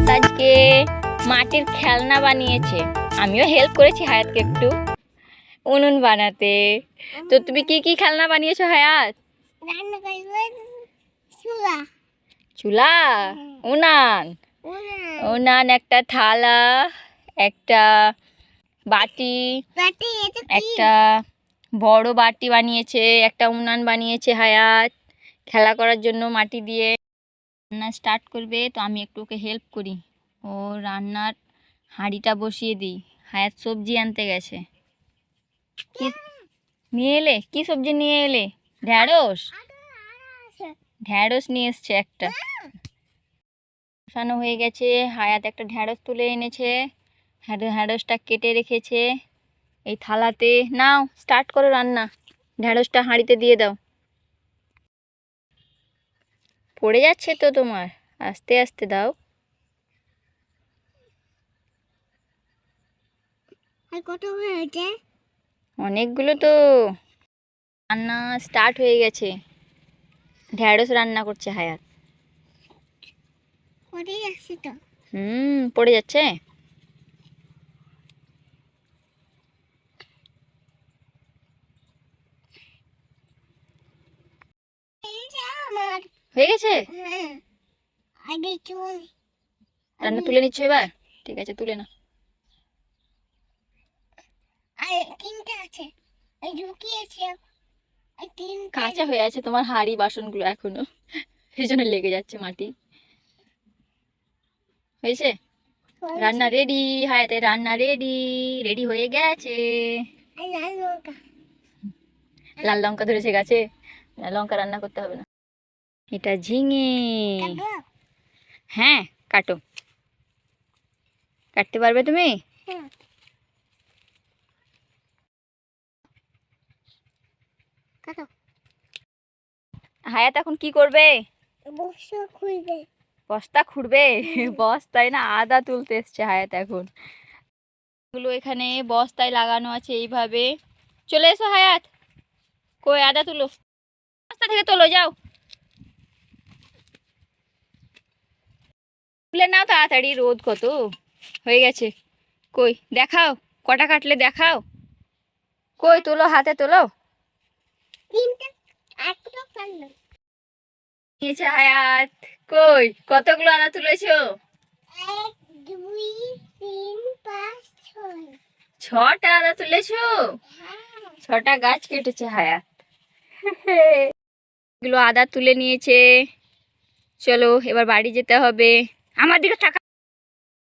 হায়াত আজকে মাটির খেলনা বানিয়েছে। আমিও হেল্প করেছি হায়াতকে একটু উনুন বানাতে। তো তুমি কি কি খেলনা বানিয়েছো হায়াত? চুলা, উনান, উনান, একটা থালা, একটা বাটি, একটা বড় বাটি বানিয়েছে, একটা উনান বানিয়েছে হায়াত খেলা করার জন্য মাটি দিয়ে। রান্না স্টার্ট করবে, তো আমি একটু ওকে হেল্প করি। ও রান্নার হাঁড়িটা বসিয়ে দিই। হায়াত সবজি আনতে গেছে। কি নিয়ে এলে? কি সবজি নিয়ে এলে? ঢ্যাঁড়স, ঢ্যাঁড়স নিয়ে এসছে একটা। বসানো হয়ে গেছে। হায়াত একটা ঢ্যাঁড়স তুলে এনেছে, ঢ্যাঁড়সটা কেটে রেখেছে এই থালাতে। নাও স্টার্ট করো রান্না। ঢ্যাঁড়সটা হাঁড়িতে দিয়ে দাও। পড়ে যাচ্ছে তো তোমার, আস্তে আস্তে দাও। কত হয়েছে? অনেকগুলো তো। রান্না স্টার্ট হয়ে গেছে। ঢ্যাঁড়স রান্না করছে হায়াত। পড়ে যাচ্ছে তো। পড়ে যাচ্ছে। হয়ে গেছে। রান্না তুলে নিচ্ছ এবার? ঠিক আছে, তুলে না। কাঁচা হয়ে আছে তোমার হাঁড়ি বাসনগুলো এখনো, সেই জন্য লেগে যাচ্ছে মাটি। হয়েছে? রান্না রেডি হায়াতে, রান্না রেডি, রেডি হয়ে গেছে। লাল লঙ্কা ধরেছে গাছে, লঙ্কা রান্না করতে হবে না। এটা ঝিঙে। হ্যাঁ কাটো, কাটতে পারবে তুমি? হায়াত এখন কি করবে? বস্তা খুঁড়বে। বস্তায় না, আদা তুলতে এসছে হায়াত এখন। এগুলো এখানে বস্তায় লাগানো আছে এইভাবে। চলে এসো হায়াত, কই আদা তুলো, বস্তা থেকে তোলো, যাও তুলে নাও তাড়াতাড়ি, রোদ কত। হয়ে গেছে, কই দেখাও কটা কাটলে, দেখাও কই, তোলো হাতে তোলো। নিয়েছে হায়াত, কই কতগুলো আদা তুলেছো? 1 2 3 5 6। 6টা আদা তুলেছো? 6টা গাছ কেটেছে হায়াত। এগুলো আদা তুলে নিয়েছে। চলো এবার বাড়ি যেতে হবে। আমার দিকে থাকা।